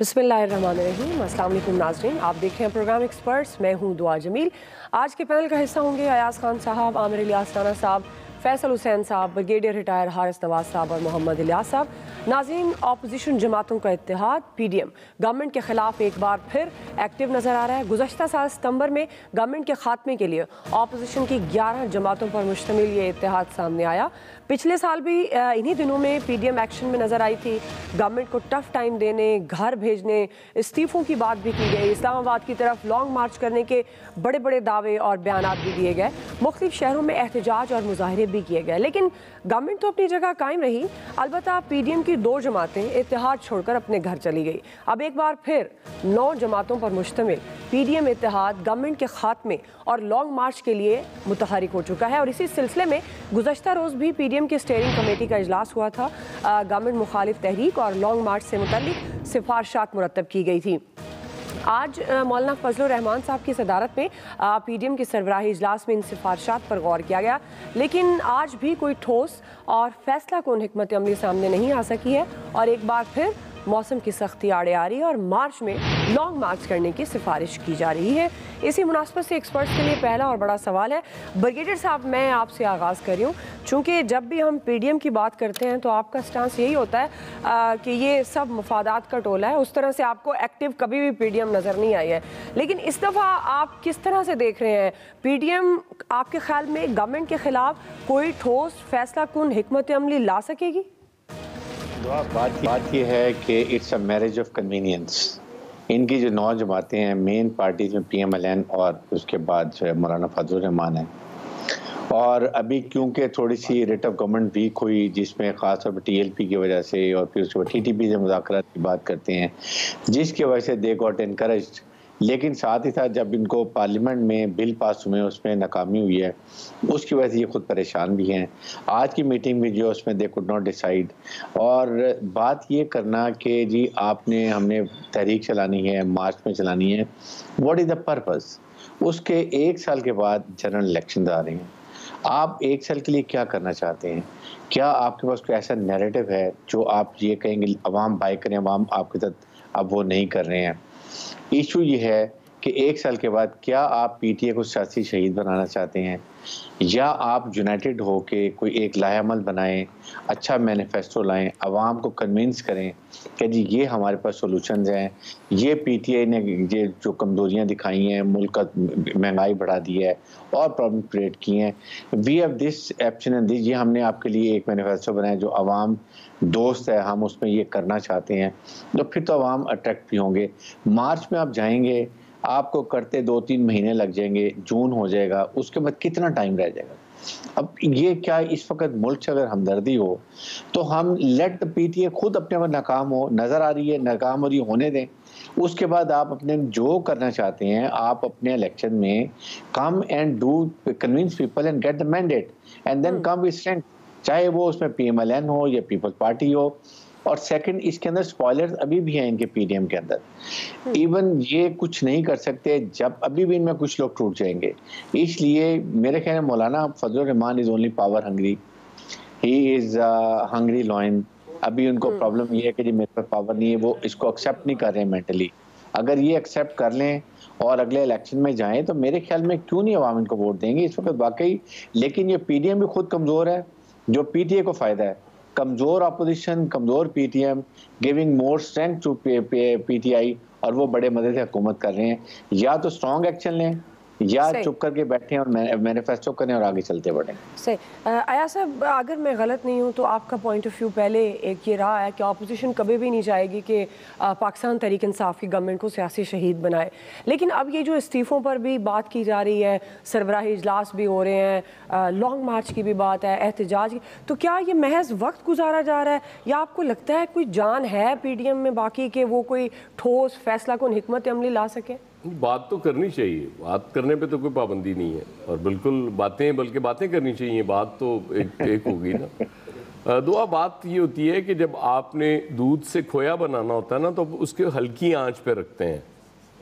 बिस्मिल्लाहिर्रहमानिर्रहीम। अस्सलाम वालेकुम नाज़रीन, आप देख रहे हैं प्रोग्राम एक्सपर्ट्स। मैं हूं दुआ जमील। आज के पैनल का हिस्सा होंगे अयाज खान साहब, आमिर इलियास राना साहब, फैसल हुसैन साहब, ब्रिगेडियर रिटायर हारिस नवाज साहब और मोहम्मद इलियास साहब। नाज़रीन, अपोजिशन जमातों का इत्तेहाद PDM गवर्नमेंट के खिलाफ एक बार फिर एक्टिव नज़र आ रहा है। गुज़श्ता साल सितंबर में गवर्नमेंट के खात्मे के लिए अपोजिशन की 11 जमातों पर मुश्तमिल ये इत्तेहाद सामने आया। पिछले साल भी इन्हीं दिनों में PDM एक्शन में नज़र आई थी। गवर्नमेंट को टफ टाइम देने, घर भेजने, इस्तीफ़ों की बात भी की गई। इस्लामाबाद की तरफ लॉन्ग मार्च करने के बड़े बड़े दावे और बयानात भी दिए गए। मुख्तलिफ शहरों में एहतजाज और मुजाहरे भी किए गए, लेकिन गवर्नमेंट तो अपनी जगह कायम रही। अलबत्ता PDM की 2 जमातें इत्तेहाद छोड़कर अपने घर चली गई। अब एक बार फिर 9 जमातों पर मुश्तमिल PDM इत्तेहाद गवर्नमेंट के खात्मे और लॉन्ग मार्च के लिए मुतहरिक हो चुका है। और इसी सिलसिले में गुज़श्ता रोज़ भी PDM की स्टीयरिंग कमेटी का इजलास हुआ था। गवर्नमेंट मुखालिफ तहरीक और लॉन्ग मार्च से मुतल्लिक सिफारिशात मुरतब की गई थी। आज मौलाना फजलुर रहमान साहब की सदारत में PDM के सरबराही इजलास में इन सिफारिशात पर गौर किया गया, लेकिन आज भी कोई ठोस और फैसला कौन हिकमत अमली सामने नहीं आ सकी है। और एक बार फिर मौसम की सख्ती आड़े आ रही है और मार्च में लॉन्ग मार्च करने की सिफारिश की जा रही है। इसी मुनासबत से एक्सपर्ट्स के लिए पहला और बड़ा सवाल है। ब्रिगेडियर साहब, मैं आपसे आगाज़ कर रही हूँ। चूँकि जब भी हम PDM की बात करते हैं तो आपका स्टांस यही होता है कि ये सब मफादात का टोला है। उस तरह से आपको एक्टिव कभी भी PDM नज़र नहीं आई है, लेकिन इस दफ़ा आप किस तरह से देख रहे हैं? PDM आपके ख्याल में गवर्नमेंट के ख़िलाफ़ कोई ठोस फैसला कौन हिकमत अमली ला सकेगी? बात यह है कि it's a marriage of convenience. इनकी जो 9 जमातें हैं, मेन पार्टीज में PMLN और उसके बाद जो है मौलाना फजलुर रहमान है। और अभी क्योंकि थोड़ी सी रेट ऑफ गवर्नमेंट वीक हुई, जिसमें खासतौर पर TLP की वजह से और फिर उसके बाद TTP से मुज़ाकरात की बात करते हैं, जिसकी वजह से दे गॉट एनकरेज्ड। लेकिन साथ ही साथ जब इनको पार्लियामेंट में बिल पास हुए उसमें नाकामी हुई है, उसकी वजह से ये खुद परेशान भी हैं। आज की मीटिंग में जो उसमें दे कुड नॉट डिसाइड। और बात ये करना कि जी हमने तहरीक चलानी है, मार्च में चलानी है, व्हाट इज़ द पर्पस? उसके 1 साल के बाद जनरल इलेक्शन आ रहे हैं। आप 1 साल के लिए क्या करना चाहते हैं? क्या आपके पास कोई ऐसा नैरेटिव है जो आप ये कहेंगे अवाम बाय करें, अवाम आपके साथ अब वो नहीं कर रहे हैं? इशू ये है कि 1 साल के बाद क्या आप PTA को सियासी शहीद बनाना चाहते हैं, या आप यूनाइटेड हो के कोई एक लाएअमल बनाएं, अच्छा मैनिफेस्टो लाएं, अवाम को कन्विंस करें कि जी ये हमारे पास सॉल्यूशंस हैं, ये PTA ने ये जो कमजोरियां दिखाई हैं, मुल्क का महंगाई बढ़ा दी है और प्रॉब्लम क्रिएट की हैं, we have this option and this, ये हमने आपके लिए एक मैनिफेस्टो बनाया जो अवाम दोस्त है, हम उसमें ये करना चाहते हैं, तो फिर तो अवाम अट्रैक्ट भी होंगे। मार्च में आप जाएंगे, आपको करते 2-3 महीने लग जाएंगे, जून हो जाएगा, उसके बाद कितना टाइम रह जाएगा? अब ये क्या इस वक्त मुल्क से अगर हमदर्दी हो तो हम लेट PTA खुद अपने पर नाकाम हो, नज़र आ रही है नाकाम हो रही, होने दें। उसके बाद आप अपने जो करना चाहते हैं, आप अपने इलेक्शन में come and do convince people and get the mandate and then come with strength, चाहे वो उसमें PMLN हो या पीपल्स पार्टी हो। और सेकंड, इसके अंदर स्पॉयलर्स अभी भी हैं इनके PDM के अंदर। इवन ये कुछ नहीं कर सकते जब अभी भी इनमें कुछ लोग टूट जाएंगे। इसलिए मेरे ख्याल में Maulana Fazlur Rahman is only power hungry, he is hungry lion. अभी उनको प्रॉब्लम ये है कि जी मेरे पास पावर नहीं है, वो इसको एक्सेप्ट नहीं कर रहे हैं मेंटली। अगर ये एक्सेप्ट कर लें और अगले इलेक्शन में जाएं तो मेरे ख्याल में क्यों नहीं अवाम इनको वोट देंगे इस वक्त वाकई। लेकिन ये PDM भी खुद कमजोर है, जो PTA को फायदा है। कमजोर अपोजिशन, कमजोर PTM giving more strength to PTI, और वो बड़े मदद से हुकूमत कर रहे हैं। या तो स्ट्रॉन्ग एक्शन लें या चुप करके बैठें और मैनिफेस्टो करें और आगे चलते बढ़ें। सही। आया साहब, अगर मैं गलत नहीं हूँ तो आपका पॉइंट ऑफ व्यू पहले एक ये रहा है कि अपोजिशन कभी भी नहीं चाहेगी कि पाकिस्तान तहरीक इंसाफ की गवर्नमेंट को सियासी शहीद बनाए। लेकिन अब ये जो इस्तीफ़ों पर भी बात की जा रही है, सरबराही इजलास भी हो रहे हैं, लॉन्ग मार्च की भी बात है, एहतजाज की, तो क्या ये महज वक्त गुजारा जा रहा है या आपको लगता है कोई जान है PDM में बाकी कि वो कोई ठोस फैसला कौन हिकमत अमली ला सके? बात तो करनी चाहिए, बात करने पे तो कोई पाबंदी नहीं है, और बिल्कुल बल्कि बातें करनी चाहिए। बात तो एक होगी ना। दुआ बात ये होती है कि जब आपने दूध से खोया बनाना होता है ना, तो उसके हल्की आंच पे रखते हैं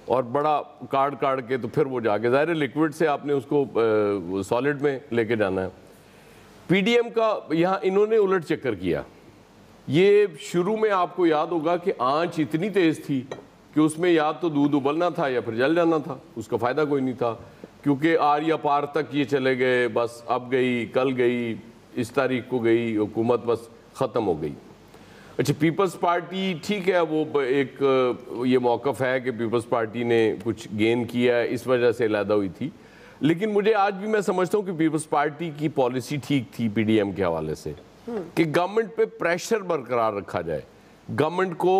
और बड़ा काट के तो फिर वो जाके ज़ाहिर लिक्विड से आपने उसको सॉलिड में लेके जाना है। PDM का यहाँ इन्होंने उलट चक्कर किया। ये शुरू में आपको याद होगा कि आंच इतनी तेज थी कि उसमें या तो दूध उबलना था या फिर जल जाना था, उसका फ़ायदा कोई नहीं था, क्योंकि आर या पार तक ये चले गए, बस अब गई, कल गई, इस तारीख को गई, हुकूमत बस ख़त्म हो गई। अच्छा, पीपल्स पार्टी ठीक है, वो एक ये मौक़िफ़ है कि पीपल्स पार्टी ने कुछ गेन किया है, इस वजह से अलहदा हुई थी, लेकिन मुझे आज भी मैं समझता हूँ कि पीपल्स पार्टी की पॉलिसी ठीक थी पीडीएम के हवाले से कि गवर्नमेंट पे प्रेशर बरकरार रखा जाए। गवर्नमेंट को,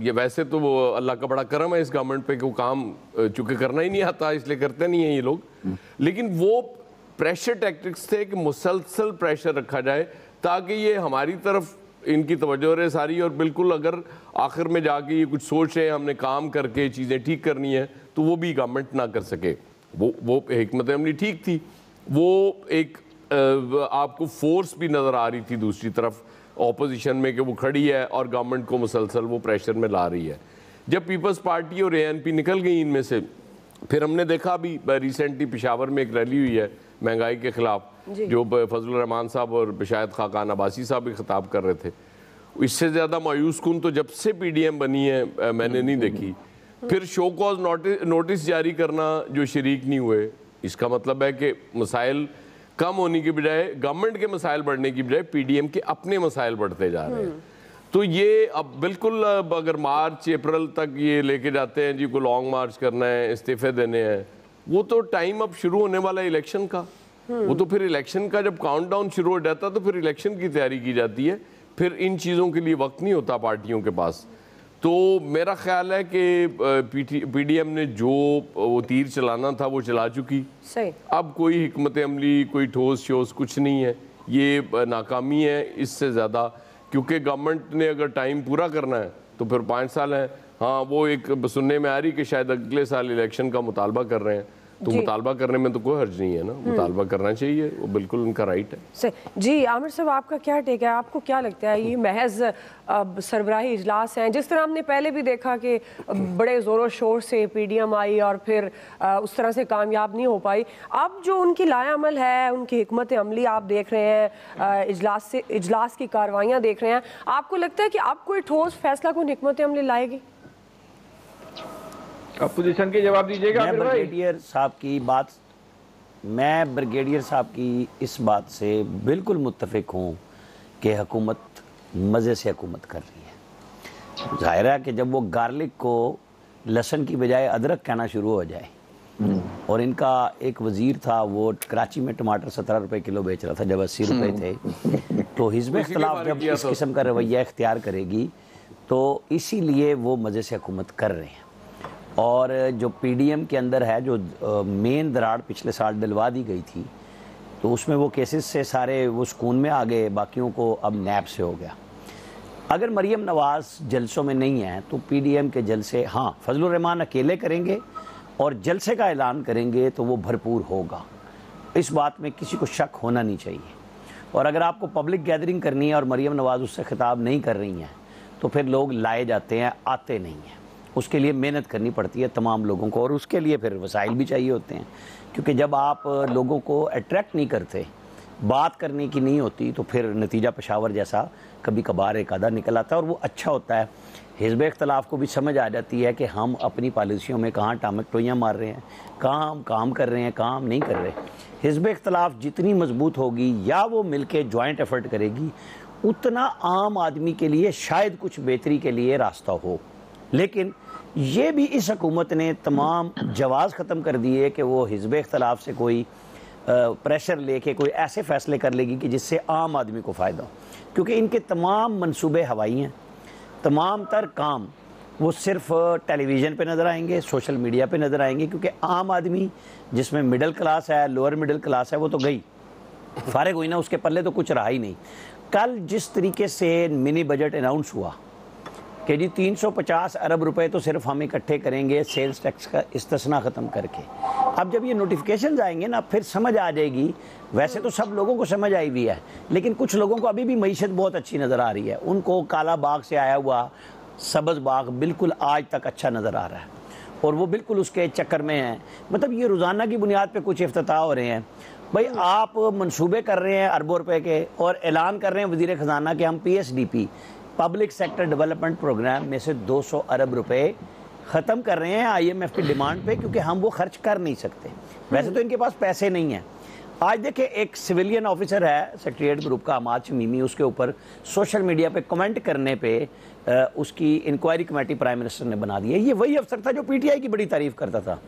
ये वैसे तो वो अल्लाह का बड़ा करम है इस गवर्नमेंट पे कि वो काम चूँकि करना ही नहीं आता इसलिए करते नहीं हैं ये लोग, लेकिन वो प्रेशर टैक्टिक्स थे कि मुसलसल प्रेशर रखा जाए ताकि ये हमारी तरफ इनकी तवज्जो रहे सारी, और बिल्कुल अगर आखिर में जाके ये कुछ सोच रहे हैं हमने काम करके चीज़ें ठीक करनी है तो वो भी गवर्नमेंट ना कर सके। वो हिकमत अमली ठीक थी, वो एक आपको फोर्स भी नज़र आ रही थी दूसरी तरफ ऑपोजिशन में कि वो खड़ी है और गवर्नमेंट को मुसलसल वो प्रेशर में ला रही है। जब पीपल्स पार्टी और एएनपी निकल गई इनमें से, फिर हमने देखा अभी रिसेंटली पेशावर में एक रैली हुई है महंगाई के ख़िलाफ़, जो फजलुर रहमान साहब और शायद खाकान अब्बासी साहब भी खिताब कर रहे थे। इससे ज़्यादा मायूस कुन तो जब से पीडीएम बनी है मैंने नहीं देखी। फिर शो कॉज नोटिस जारी करना जो शरीक नहीं हुए, इसका मतलब है कि मसाइल कम होने की बजाय, गवर्नमेंट के मसाइल बढ़ने की बजाय पीडीएम के अपने मसाइल बढ़ते जा रहे हैं। तो ये अब बिल्कुल अगर मार्च अप्रैल तक ये लेके जाते हैं जी को लॉन्ग मार्च करना है, इस्तीफे देने हैं, वो तो टाइम अब शुरू होने वाला है इलेक्शन का, वो तो फिर इलेक्शन का जब काउंटडाउन शुरू हो जाता है तो फिर इलेक्शन की तैयारी की जाती है, फिर इन चीज़ों के लिए वक्त नहीं होता पार्टियों के पास। तो मेरा ख्याल है कि पीडीएम ने जो वो तीर चलाना था वो चला चुकी, सही। अब कोई हिकमत अमली, कोई ठोस शोस कुछ नहीं है, ये नाकामी है इससे ज़्यादा, क्योंकि गवर्नमेंट ने अगर टाइम पूरा करना है तो फिर 5 साल है। हाँ, वो एक सुनने में आ रही कि शायद अगले साल इलेक्शन का मुतालबा कर रहे हैं, तो मुतालबा करने में तो कोई हर्ज नहीं है ना, मुतालबा करना चाहिए, वो बिल्कुल उनका राइट है। सही जी। आमिर साहब, आपका क्या टेक है, आपको क्या लगता है ये महज सरबराही इजलास हैं? जिस तरह हमने पहले भी देखा कि बड़े ज़ोरों शोर से पीडीएम आई और फिर उस तरह से कामयाब नहीं हो पाई, अब जो उनकी लायामल है, उनकी हिकमत अमली आप देख रहे हैं, इजलास की कार्रवाइयाँ देख रहे हैं, आपको लगता है कि अब कोई ठोस फैसला कोई हिकमत अमली लाएगी? अपोजिशन के जवाब दीजिएगा। मैं ब्रिगेडियर साहब की इस बात से बिल्कुल मुत्तफिक हूँ कि हुकूमत मज़े से हुकूमत कर रही है। जाहिर है कि जब वो गार्लिक को लहसुन की बजाय अदरक कहना शुरू हो जाए, और इनका एक वज़ीर था वो कराची में टमाटर 17 रुपए किलो बेच रहा था जब 80 रुपए थे, तो हिज़्ब इख्तिलाफ जब इस किस्म का रवैया इख्तियार करेगी तो इसीलिए वो मज़े से हुकूमत कर रहे हैं। और जो पीडीएम के अंदर है, जो मेन दरार पिछले साल डलवा दी गई थी, तो उसमें वो केसेस से सारे वो सुकून में आ गए, बाकियों को अब नैब से हो गया। अगर मरीम नवाज़ जलसों में नहीं है तो पीडीएम के जलसे, हाँ, फजलुर रहमान अकेले करेंगे और जलसे का ऐलान करेंगे तो वो भरपूर होगा, इस बात में किसी को शक होना नहीं चाहिए। और अगर आपको पब्लिक गैदरिंग करनी है और मरीम नवाज़ उससे खिताब नहीं कर रही हैं तो फिर लोग लाए जाते हैं, आते नहीं हैं। उसके लिए मेहनत करनी पड़ती है तमाम लोगों को, और उसके लिए फिर वसाइल भी चाहिए होते हैं, क्योंकि जब आप लोगों को अट्रैक्ट नहीं करते, बात करने की नहीं होती, तो फिर नतीजा पेशावर जैसा कभी कभार एक आधा निकल आता है, और वो अच्छा होता है। हिज़्ब इख्तिलाफ को भी समझ आ जाती है कि हम अपनी पॉलिसियों में कहाँ टामक टोइयाँ मार रहे हैं, कहाँ हम काम कर रहे हैं, कहाँ हम नहीं कर रहे। हिज़्ब इख्तिलाफ जितनी मजबूत होगी या वो मिलके जॉइंट एफर्ट करेगी, उतना आम आदमी के लिए शायद कुछ बेहतरी के लिए रास्ता हो। लेकिन ये भी इस हुकूमत ने तमाम जवाज़ ख़त्म कर दिए कि वो हिज़्ब इख्तिलाफ से कोई प्रेशर लेके कोई ऐसे फ़ैसले कर लेगी कि जिससे आम आदमी को फ़ायदा हो, क्योंकि इनके तमाम मंसूबे हवाई हैं। तमाम तर काम वो सिर्फ टेलीविज़न पे नज़र आएंगे, सोशल मीडिया पे नज़र आएंगे, क्योंकि आम आदमी जिसमें मिडिल क्लास है, लोअर मिडिल क्लास है, वो तो गई, फारिग हुई ना, उसके पल्ले तो कुछ रहा ही नहीं। कल जिस तरीके से मिनी बजट अनाउंस हुआ कि जी 350 अरब रुपए तो सिर्फ हम इकट्ठे करेंगे सेल्स टैक्स का इस्तिस्ना ख़त्म करके। अब जब ये नोटिफिकेशंस आएंगे ना, फिर समझ आ जाएगी। वैसे तो सब लोगों को समझ आई हुई है, लेकिन कुछ लोगों को अभी भी मईशत बहुत अच्छी नज़र आ रही है। उनको काला बाग से आया हुआ सब्ज़ बाग बिल्कुल आज तक अच्छा नज़र आ रहा है, और वो बिल्कुल उसके चक्कर में हैं। मतलब ये रोज़ाना की बुनियाद पर कुछ इफ्तिताह हो रहे हैं। भाई, आप मंसूबे कर रहे हैं अरबों रुपए के और ऐलान कर रहे हैं वज़ीर ख़जाना कि हम PSDP public sector development program में से 200 अरब रुपए ख़त्म कर रहे हैं IMF की डिमांड पे, क्योंकि हम वो खर्च कर नहीं सकते। वैसे तो इनके पास पैसे नहीं हैं। आज देखिए, एक सिविलियन ऑफिसर है सेक्रेटरीट ग्रुप का, अमाद शमीमी, उसके ऊपर सोशल मीडिया पे कमेंट करने पे उसकी इंक्वायरी कमेटी प्राइम मिनिस्टर ने बना दी है। ये वही अफसर था जो PTI की बड़ी तारीफ करता था,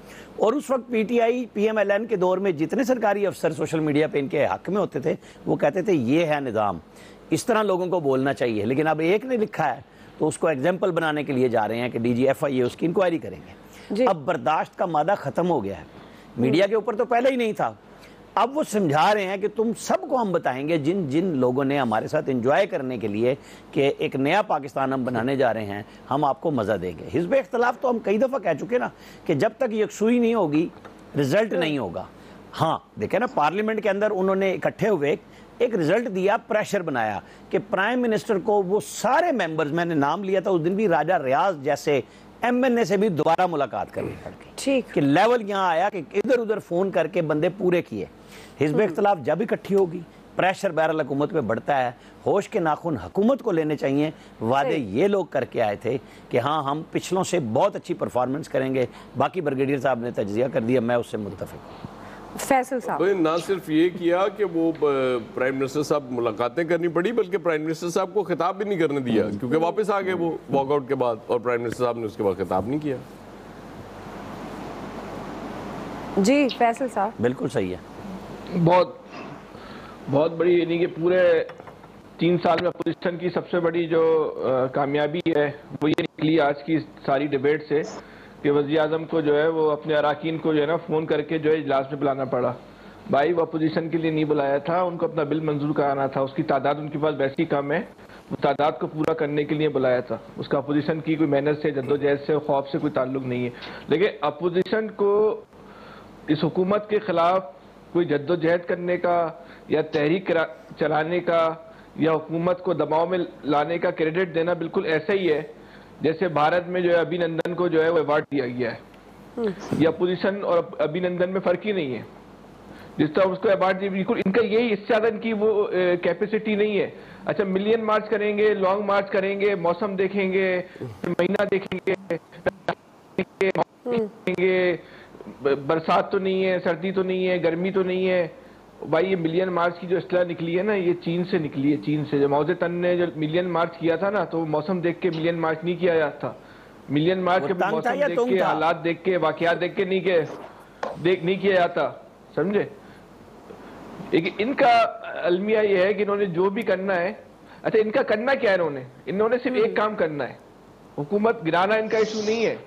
और उस वक्त PTI PMLN के दौर में जितने सरकारी अफसर सोशल मीडिया पे इनके हक में होते थे, वो कहते थे ये है निज़ाम, इस तरह लोगों को बोलना चाहिए। लेकिन अब एक ने लिखा है तो उसको एग्जाम्पल बनाने के लिए जा रहे हैं कि DG FIA उसकी इंक्वायरी करेंगे। अब बर्दाश्त का मादा ख़त्म हो गया है। मीडिया के ऊपर तो पहले ही नहीं था, अब वो समझा रहे हैं कि तुम सबको हम बताएंगे, जिन जिन लोगों ने हमारे साथ एंजॉय करने के लिए कि एक नया पाकिस्तान हम बनाने जा रहे हैं, हम आपको मज़ा देंगे। हिज़्ब इख्तिलाफ तो हम कई दफ़ा कह चुके ना कि जब तक यकसुई नहीं होगी रिजल्ट नहीं होगा। हाँ देखें ना, पार्लियामेंट के अंदर उन्होंने इकट्ठे हुए एक रिजल्ट दिया, प्रेशर बनाया कि प्राइम मिनिस्टर को वो सारे मेंबर्स, मैंने नाम लिया था उस दिन भी, राजा रियाज जैसे MNA से भी दोबारा मुलाकात करनी पड़ गई। ठीक कि लेवल यहाँ आया कि इधर उधर फ़ोन करके बंदे पूरे किए। हिज़्ब इख्तिलाफ जब इकट्ठी होगी, प्रेशर बहरहाल हुकूमत पे बढ़ता है। होश के नाखून हुकूमत को लेने चाहिए। वादे ये लोग करके आए थे कि हाँ हम पिछलों से बहुत अच्छी परफॉर्मेंस करेंगे। बाकी ब्रिगेडियर साहब ने तज्जिया कर दिया, मैं उससे मुत्तफिक हूँ। फैसल साहब, तो ना सिर्फ ये किया कि वो प्राइम मिनिस्टर साहब मुलाकातें करनी पड़ी, बल्कि प्राइम मिनिस्टर साहब को खिताब भी नहीं करने दिया, क्योंकि वापस आ गए वो वॉकआउट के बाद, और प्राइम मिनिस्टर साहब ने उसके बाद खिताब नहीं किया। जी फैसल साहब, बिल्कुल सही है। बहुत बहुत बड़ी, यानी कि पूरे 3 साल में अपोजिशन की सबसे बड़ी जो कामयाबी है वो ये निकली आज की सारी डिबेट से कि वज़ीर आज़म को जो है वो अपने अराकीन को जो है ना फ़ोन करके जो है इजलास में बुलाना पड़ा। भाई वो अपोजिशन के लिए नहीं बुलाया था, उनको अपना बिल मंजूर कराना था। उसकी तादाद उनके पास वैसे ही कम है, वो तादाद को पूरा करने के लिए बुलाया था। उसका अपोजिशन की कोई मेहनत से, जद्दोजहद से, खौफ से कोई ताल्लुक नहीं है। लेकिन अपोजिशन को इस हुकूमत के खिलाफ कोई जद्दोजहद करने का या तहरीक चलाने का या हुकूमत को दबाव में लाने का क्रेडिट देना बिल्कुल ऐसा ही है जैसे भारत में जो है अभिनंदन को जो है वो अवार्ड दिया गया है। ये अपोजिशन और अभिनंदन में फर्क ही नहीं है। जिस तरह उसको अवार्ड दिया, बिल्कुल इनका यही, इससे ज्यादा इनकी वो कैपेसिटी नहीं है। अच्छा, मिलियन मार्च करेंगे, लॉन्ग मार्च करेंगे, मौसम देखेंगे, महीना देखेंगे, बरसात तो नहीं है, सर्दी तो नहीं है, गर्मी तो नहीं है। भाई ये मिलियन मार्च की जो इस्तेलाह निकली है ना, ये चीन से निकली है। चीन से, जब माओ ज़ेडुंग ने जो मिलियन मार्च किया था ना, तो मौसम देख के मिलियन मार्च नहीं किया जाता था। मिलियन मार्च के मौसम देख के, हालात देख के, वाकयात देख के नहीं किया जाता, समझे। लेकिन इनका अलमिया ये है कि इन्होंने जो भी करना है, अच्छा इनका करना क्या है, इन्होंने सिर्फ एक काम करना है, हुकूमत गिराना इनका इशू नहीं है।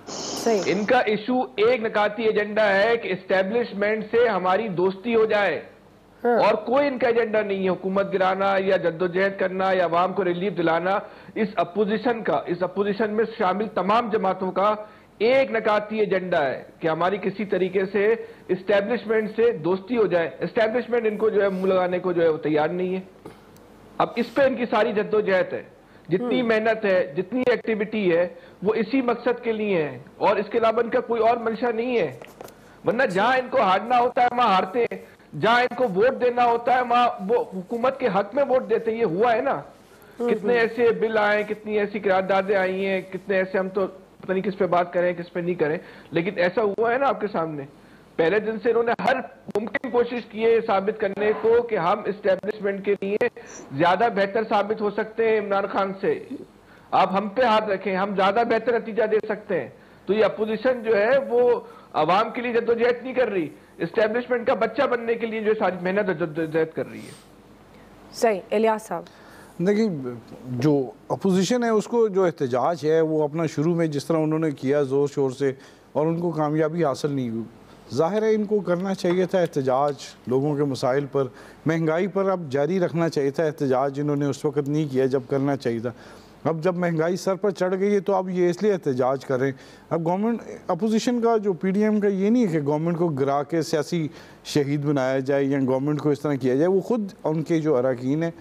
सही। इनका इशू एक नकाती एजेंडा है कि एस्टेब्लिशमेंट से हमारी दोस्ती हो जाए। हाँ। और कोई इनका एजेंडा नहीं है हुकूमत गिराना या जद्दोजहद करना या अवाम को रिलीफ दिलाना। इस अपोजिशन में शामिल तमाम जमातों का एक नकाती एजेंडा है कि हमारी किसी तरीके से एस्टेब्लिशमेंट से दोस्ती हो जाए। एस्टेब्लिशमेंट इनको जो है मुंह लगाने को जो है वो तैयार नहीं है। अब इस पे इनकी सारी जद्दोजहद है, जितनी मेहनत है, जितनी एक्टिविटी है, वो इसी मकसद के लिए है और इसके अलावा इनका कोई और मंशा नहीं है। वरना जहां इनको हारना होता है वहां हारते हैं, जहां इनको वोट देना होता है वहां वो हुकूमत के हक में वोट देते हैं। ये हुआ है ना, कितने ऐसे बिल आए, कितनी ऐसी करारदादें आई हैं, कितने ऐसे, हम तो पता नहीं किस पे बात करें किस पे नहीं करें, लेकिन ऐसा हुआ है ना आपके सामने। पहले दिन से इन्होंने हर मुमकिन कोशिश की है साबित करने को कि हम एस्टेब्लिशमेंट के लिए ज्यादा बेहतर साबित हो सकते हैं इमरान खान से। आप हम पे हाथ रखें, हम ज्यादा बेहतर नतीजा दे सकते हैं। तो ये अपोजिशन जो है वो अवाम के लिए जद्दोजहद नहीं कर रही, एस्टेब्लिशमेंट का बच्चा बनने के लिए जो सारी मेहनत जद्दोजहद कर रही है। सही। इलियास साहब, देखिए, जो अपोजिशन है उसको जो एहतजाज है वो अपना शुरू में जिस तरह उन्होंने किया ज़ोर शोर से और उनको कामयाबी हासिल नहीं हुई। ज़ाहिर है इनको करना चाहिए था एहतजाज, लोगों के मसाइल पर, महंगाई पर अब जारी रखना चाहिए था एहतजाज। इन्होंने उस वक्त नहीं किया जब करना चाहिए था। अब जब महंगाई सर पर चढ़ गई है तो अब ये इसलिए एहतजाज करें। अब गवर्नमेंट, अपोजिशन का जो PDM का ये नहीं है कि गवर्नमेंट को गिरा के सियासी शहीद बनाया जाए या गवर्नमेंट को इस तरह किया जाए। वो खुद उनके जो अरकान है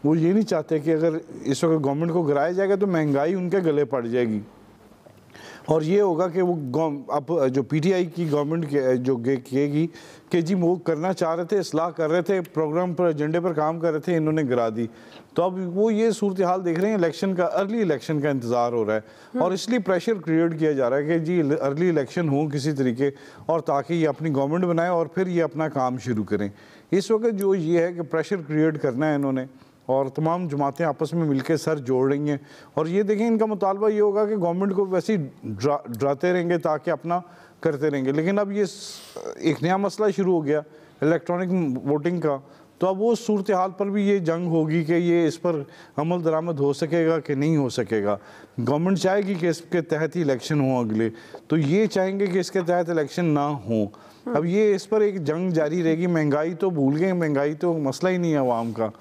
वो ये नहीं चाहते कि अगर इस वक्त गवर्नमेंट को गिराया जाएगा तो महंगाई उनके गले पड़ जाएगी। और ये होगा कि वो अब जो पीटीआई की गवर्नमेंट जो कहेगी कि जी वो करना चाह रहे थे, इस्लाह कर रहे थे, प्रोग्राम पर एजेंडे पर काम कर रहे थे, इन्होंने गिरा दी। तो अब वो ये सूरत हाल देख रहे हैं, इलेक्शन का, अर्ली इलेक्शन का इंतज़ार हो रहा है और इसलिए प्रेशर क्रिएट किया जा रहा है कि जी अर्ली इलेक्शन हो किसी तरीके, और ताकि ये अपनी गवर्नमेंट बनाए और फिर ये अपना काम शुरू करें। इस वक्त जो ये है कि प्रेशर क्रिएट करना है इन्होंने, और तमाम जमातें आपस में मिलकर सर जोड़ रही हैं। और ये देखें, इनका मुतालबा ये होगा कि गवर्नमेंट को वैसे ही डराते रहेंगे ताकि अपना करते रहेंगे। लेकिन अब ये एक नया मसला शुरू हो गया इलेक्ट्रॉनिक वोटिंग का, तो अब वो सूरत हाल पर भी ये जंग होगी कि ये इस पर अमल दरामद हो सकेगा कि नहीं हो सकेगा। गवर्नमेंट चाहेगी कि इसके तहत ही इलेक्शन हो अगले, तो ये चाहेंगे कि इसके तहत इलेक्शन ना हो। अब ये इस पर एक जंग जारी रहेगी। महंगाई तो भूल गए, महंगाई तो मसला ही नहीं है आवाम का,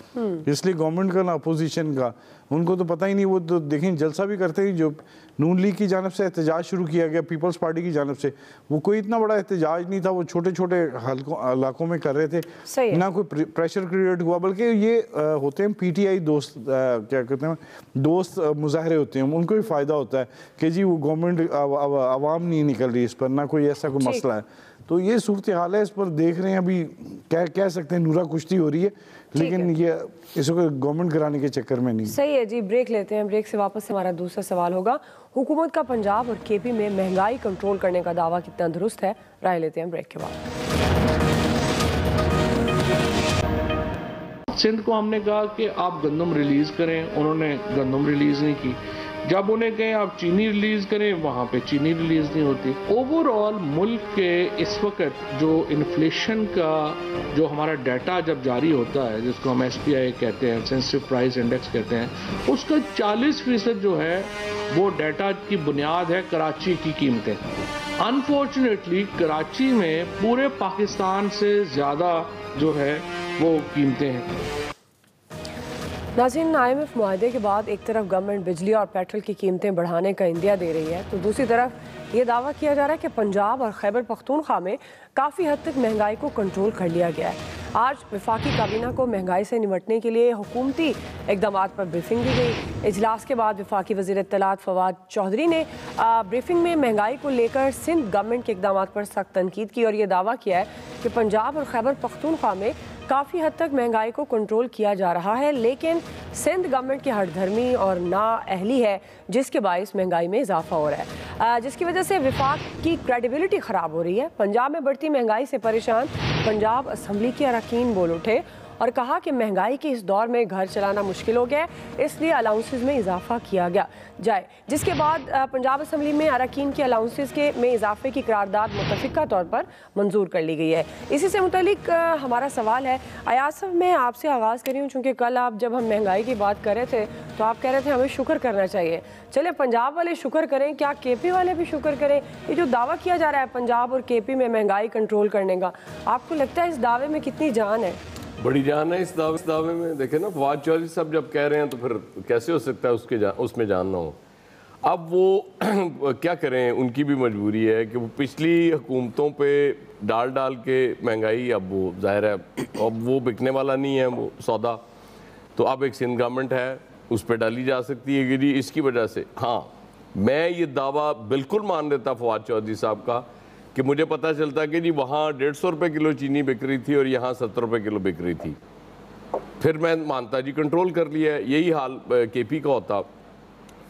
इसलिए गवर्नमेंट का ना अपोजिशन का, उनको तो पता ही नहीं। वो तो देखें जलसा भी करते ही, जो नून लीग की जानब से एहतजाज शुरू किया गया पीपल्स पार्टी की जानब से, वो कोई इतना बड़ा एहतजाज नहीं था, वो छोटे छोटे इलाकों में कर रहे थे, ना कोई प्रेशर क्रिएट हुआ। बल्कि ये होते हैं पीटीआई दोस्त, क्या कहते हैं, दोस्त मुजाहरे होते हैं, उनको भी फ़ायदा होता है कि जी वो गवर्नमेंट आवाम नहीं निकल रही इस पर, ना कोई ऐसा कोई मसला है। तो ये सूरत हाल है, इस पर देख रहे हैं। अभी कह सकते हैं नूरा कुश्ती हो रही है, लेकिन ये इसको गवर्नमेंट कराने के चक्कर में नहीं। सही है जी, ब्रेक लेते हैं। ब्रेक से वापस हमारा दूसरा सवाल होगा, हुकूमत का पंजाब और केपी में महंगाई कंट्रोल करने का दावा कितना दुरुस्त है? राय लेते हैं ब्रेक के बाद। सिंध को हमने कहा कि आप गंदम रिलीज करें, उन्होंने गंदम रिलीज नहीं की। जब उन्हें कहें आप चीनी रिलीज करें, वहाँ पे चीनी रिलीज नहीं होती। ओवरऑल मुल्क के इस वक्त जो इन्फ्लेशन का जो हमारा डाटा जब जारी होता है, जिसको हम SPI कहते हैं, सेंसिटिव प्राइस इंडेक्स कहते हैं, उसका 40% जो है वो डाटा की बुनियाद है कराची की कीमतें। अनफॉर्चुनेटली कराची में पूरे पाकिस्तान से ज़्यादा जो है वो कीमतें हैं। नाज़रीन, IMF मुआहदे के बाद एक तरफ गवर्नमेंट बिजली और पेट्रोल की कीमतें बढ़ाने का इंदिया दे रही है, तो दूसरी तरफ ये दावा किया जा रहा है कि पंजाब और खैबर पख्तूनख्वा में काफ़ी हद तक महंगाई को कंट्रोल कर लिया गया है। आज वफाकी काबीना को महंगाई से निपटने के लिए हुकूमती इक़दाम पर ब्रीफिंग दी गई। इजलास के बाद वफाकी वज़ीर इत्तलात फवाद चौधरी ने ब्रीफिंग में महंगाई को लेकर सिंध गवर्नमेंट के इक़दाम पर सख्त तनकीद की और ये दावा किया है कि पंजाब और खैबर पख्तूनख्वा में काफ़ी हद तक महंगाई को कंट्रोल किया जा रहा है, लेकिन सिंध गवर्नमेंट की हठधर्मी और नाअहली है जिसके बायस महंगाई में इजाफा हो रहा है, जिसकी वजह से वफाक की क्रेडिबिलिटी ख़राब हो रही है। पंजाब में बढ़ती महंगाई से परेशान पंजाब असम्बली के अरकान बोल उठे और कहा कि महंगाई के इस दौर में घर चलाना मुश्किल हो गया है, इसलिए अलाउंसेस में इजाफा किया गया जाए। जिसके बाद पंजाब असम्बली में अरकान के अलाउंसेस के में इजाफे की करारदाद मुतफ़िका तौर पर मंजूर कर ली गई है। इसी से मुतल्लिक हमारा सवाल है, अयाज साहब, मैं आपसे आगाज़ करी हूँ, चूँकि कल आप जब हम महंगाई की बात कर रहे थे तो आप कह रहे थे हमें शुक्र करना चाहिए। चले पंजाब वाले शुक्र करें, क्या केपी वाले भी शुक्र करें? ये जो दावा किया जा रहा है पंजाब और केपी में महंगाई कंट्रोल करने का, आपको लगता है इस दावे में कितनी जान है? बड़ी जान है इस दावे में। देखे ना, फवाद चौधरी साहब जब कह रहे हैं तो फिर कैसे हो सकता है उसमें जान ना हो। अब वो क्या करें, उनकी भी मजबूरी है कि वो पिछली हुकूमतों पे डाल के महंगाई, अब वो जाहिर है अब वो बिकने वाला नहीं है वो सौदा, तो अब एक सिंध गवर्नमेंट है उस पर डाली जा सकती है कि जी इसकी वजह से। हाँ, मैं ये दावा बिल्कुल मान लेता फवाद चौधरी साहब का कि मुझे पता चलता कि जी वहाँ 150 रुपये किलो चीनी बिक रही थी और यहाँ 70 रुपये किलो बिक रही थी, फिर मैं मानता जी कंट्रोल कर लिया है। यही हाल केपी का होता।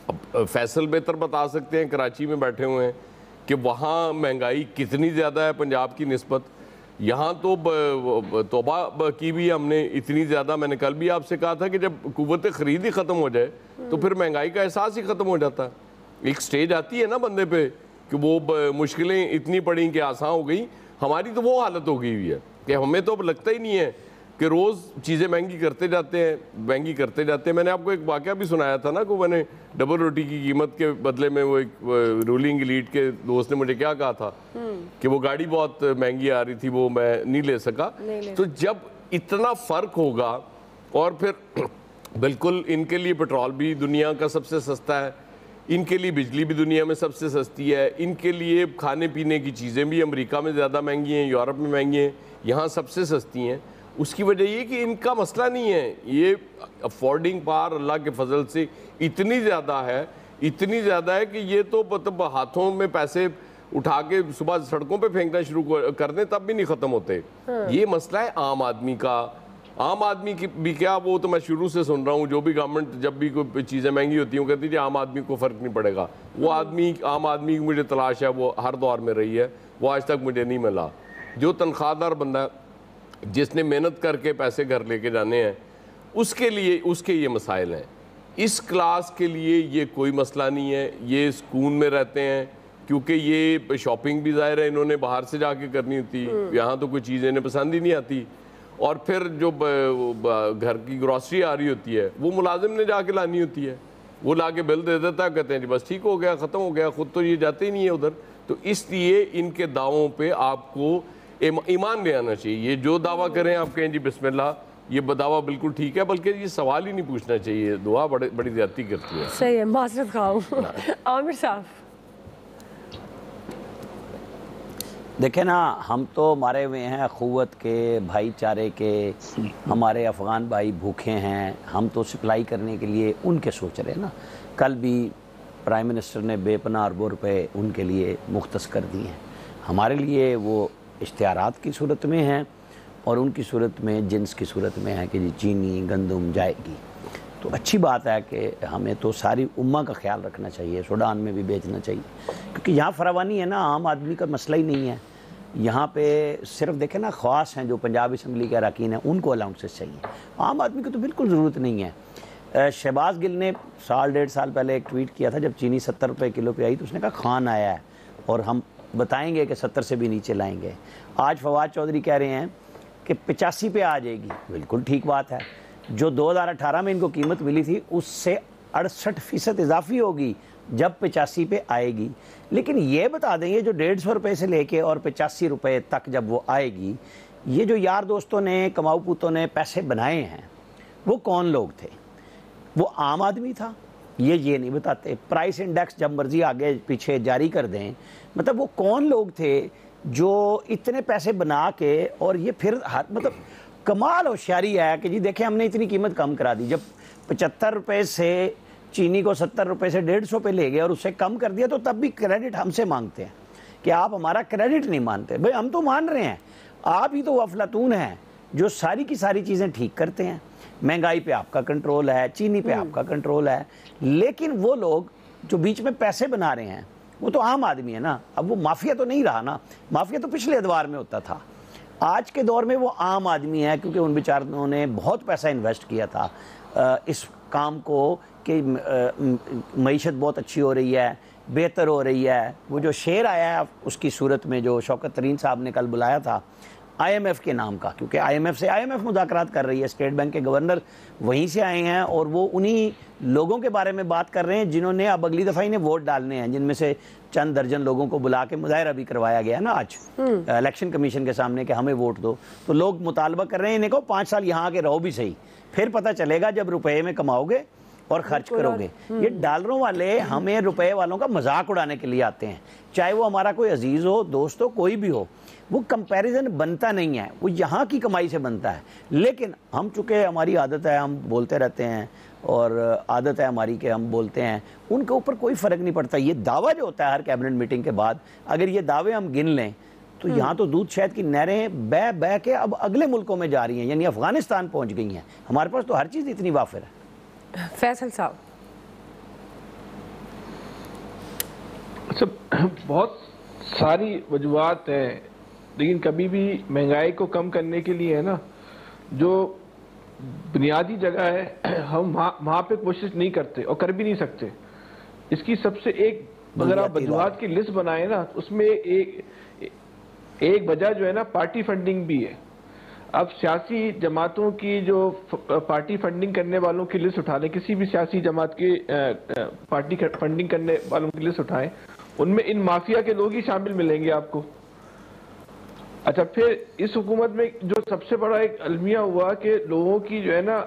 अब फैसल बेहतर बता सकते हैं, कराची में बैठे हुए हैं, कि वहाँ महंगाई कितनी ज़्यादा है पंजाब की निस्बत। यहाँ तो तौबा की भी हमने इतनी ज़्यादा, मैंने कल भी आपसे कहा था कि जब कुव्वत ख़रीद ही ख़त्म हो जाए तो फिर महंगाई का एहसास ही ख़त्म हो जाता है। एक स्टेज आती है ना बंदे पे कि वो मुश्किलें इतनी पड़ी कि आसान हो गई। हमारी तो वो हालत हो गई हुई है कि हमें तो अब लगता ही नहीं है कि रोज़ चीज़ें महंगी करते जाते हैं। मैंने आपको एक वाक़या भी सुनाया था ना कि मैंने डबल रोटी की कीमत के बदले में वो एक रूलिंग एलीट के दोस्त ने मुझे क्या कहा था कि वो गाड़ी बहुत महंगी आ रही थी, वो मैं नहीं ले सका। तो जब इतना फ़र्क होगा, और फिर बिल्कुल इनके लिए पेट्रोल भी दुनिया का सबसे सस्ता है, इनके लिए बिजली भी दुनिया में सबसे सस्ती है, इनके लिए खाने पीने की चीज़ें भी अमेरिका में ज़्यादा महंगी हैं, यूरोप में महंगी हैं, यहाँ सबसे सस्ती हैं। उसकी वजह ये कि इनका मसला नहीं है, ये अफोर्डिंग पावर अल्लाह के फजल से इतनी ज़्यादा है इतनी ज़्यादा है कि ये तो मतलब हाथों में पैसे उठा के सुबह सड़कों पे फेंकना शुरू कर दें तब भी नहीं ख़त्म होते। ये मसला है आम आदमी का। आम आदमी की भी क्या, वो तो मैं शुरू से सुन रहा हूँ, जो भी गवर्नमेंट जब भी कोई चीज़ें महंगी होती हैं वो कहती है आम आदमी को फ़र्क नहीं पड़ेगा। वो आम आदमी की मुझे तलाश है, वो हर दौर में रही है, वो आज तक मुझे नहीं मिला। जो तनख्वाहदार बंदा जिसने मेहनत करके पैसे घर लेके जाने हैं उसके ये मसाइल हैं। इस क्लास के लिए ये कोई मसला नहीं है, ये सुकून में रहते हैं क्योंकि ये शॉपिंग भी ज़ाहिर है इन्होंने बाहर से जाके करनी होती, यहाँ तो कोई चीज़ इन्हें पसंद ही नहीं आती। और फिर जो घर की ग्रॉसरी आ रही होती है वो मुलाजिम ने जाके लानी होती है, वो ला के बिल दे देता है, कहते हैं जी बस ठीक हो गया, ख़त्म हो गया, ख़ुद तो ये जाते ही नहीं है उधर। तो इसलिए इनके दावों पे आपको ईमान ले आना चाहिए। ये जो दावा करें आप कहें जी बिस्मिल्लाह, ये दावा बिल्कुल ठीक है, बल्कि ये सवाल ही नहीं पूछना चाहिए। दुआ बड़ी ज़्यादती करती है। सही है, माजरत खाऊं। आमिर साहब देखें ना, हम तो मारे हुए हैं ख़ुव्वत के, भाईचारे के, हमारे अफ़गान भाई भूखे हैं, हम तो सप्लाई करने के लिए उनके सोच रहे हैं ना। कल भी प्राइम मिनिस्टर ने बेपनाह अरबों रुपए उनके लिए मुख्तस कर दिए हैं। हमारे लिए वो इश्तिहारात की सूरत में हैं और उनकी सूरत में, जिन्स की सूरत में है कि जी चीनी गंदम जाएगी। तो अच्छी बात है कि हमें तो सारी उम्मा का ख्याल रखना चाहिए, सूडान में भी बेचना चाहिए, क्योंकि यहाँ फरावानी है ना, आम आदमी का मसला ही नहीं है। यहाँ पे सिर्फ देखें ना, ख़वास हैं जो पंजाब असम्बली के अरकान हैं उनको अलाउंसेस चाहिए, आम आदमी को तो बिल्कुल ज़रूरत नहीं है। शहबाज गिल ने साल 1.5 साल पहले एक ट्वीट किया था, जब चीनी 70 रुपये किलो पे आई तो उसने कहा खान आया है और हम बताएंगे कि 70 से भी नीचे लाएंगे। आज फवाद चौधरी कह रहे हैं कि 85 पे आ जाएगी, बिल्कुल ठीक बात है। जो 2018 में इनको कीमत मिली थी उससे 68% इजाफी होगी जब 85 पे आएगी। लेकिन ये बता देंगे जो 150 रुपये से लेके और 85 रुपये तक जब वो आएगी, ये जो यार दोस्तों ने, कमाऊ पूतों ने पैसे बनाए हैं वो कौन लोग थे? वो आम आदमी था? ये नहीं बताते। प्राइस इंडेक्स जब मर्जी आगे पीछे जारी कर दें, मतलब वो कौन लोग थे जो इतने पैसे बना के, और ये फिर मतलब कमाल होशियारी है कि जी देखें हमने इतनी कीमत कम करा दी। जब 75 रुपये से चीनी को 70 रुपये से 150 पे ले गए और उससे कम कर दिया, तो तब भी क्रेडिट हमसे मांगते हैं कि आप हमारा क्रेडिट नहीं मानते। भाई हम तो मान रहे हैं, आप ही तो अफलातून हैं जो सारी की सारी चीज़ें ठीक करते हैं। महंगाई पे आपका कंट्रोल है, चीनी पे आपका कंट्रोल है, लेकिन वो लोग जो बीच में पैसे बना रहे हैं वो तो आम आदमी है ना। अब वो माफिया तो नहीं रहा ना, माफिया तो पिछले अदवार में होता था। आज के दौर में वो आम आदमी है, क्योंकि उन बेचारों ने बहुत पैसा इन्वेस्ट किया था इस काम को कि मईशत बहुत अच्छी हो रही है, बेहतर हो रही है। वो जो शेर आया है उसकी सूरत में, जो शौकत तरीन साहब ने कल बुलाया था IMF के नाम का, क्योंकि IMF मुज़ाकरात कर रही है, स्टेट बैंक के गवर्नर वहीं से आए हैं और वो उन्हीं लोगों के बारे में बात कर रहे हैं जिन्होंने अब अगली दफ़ा इन्हें वोट डालने हैं, जिनमें से चंद दर्जन लोगों को बुला के मुजाहरा भी करवाया गया ना आज इलेक्शन कमीशन के सामने कि हमें वोट दो। तो लोग मुतालबा कर रहे हैं इन्हें को 5 साल यहाँ आके रहो भी सही, फिर पता चलेगा जब रुपये में कमाओगे और खर्च करोगे। ये डॉलरों वाले हमें रुपए वालों का मजाक उड़ाने के लिए आते हैं, चाहे वो हमारा कोई अजीज़ हो, दोस्त हो, कोई भी हो। वो कंपैरिजन बनता नहीं है, वो यहाँ की कमाई से बनता है। लेकिन हम चूँकि हमारी आदत है, हम बोलते रहते हैं और आदत है हमारी कि हम बोलते हैं, उनके ऊपर कोई फ़र्क नहीं पड़ता। ये दावा जो होता है हर कैबिनेट मीटिंग के बाद, अगर ये दावे हम गिन लें तो यहाँ तो दूध शहद की नहरें बह बह के अब अगले मुल्कों में जा रही हैं, यानी अफगानिस्तान पहुँच गई हैं। हमारे पास तो हर चीज़ इतनी वाफिर है। फैसल साहब, अच्छा, बहुत सारी वजूहात हैं, लेकिन कभी भी महंगाई को कम करने के लिए है ना, जो बुनियादी जगह है हम वहाँ पे कोशिश नहीं करते और कर भी नहीं सकते। इसकी सबसे एक, अगर आप वजूहात की लिस्ट बनाए ना, उसमें एक वजह जो है ना पार्टी फंडिंग भी है। अब सियासी जमातों की जो पार्टी फंडिंग करने वालों की लिस्ट उठा लें, किसी भी सियासी जमात की पार्टी फंडिंग करने वालों की लिस्ट उठाएं, उनमें इन माफिया के लोग ही शामिल मिलेंगे आपको। अच्छा, फिर इस हुकूमत में जो सबसे बड़ा एक अलमिया हुआ कि लोगों की जो है ना,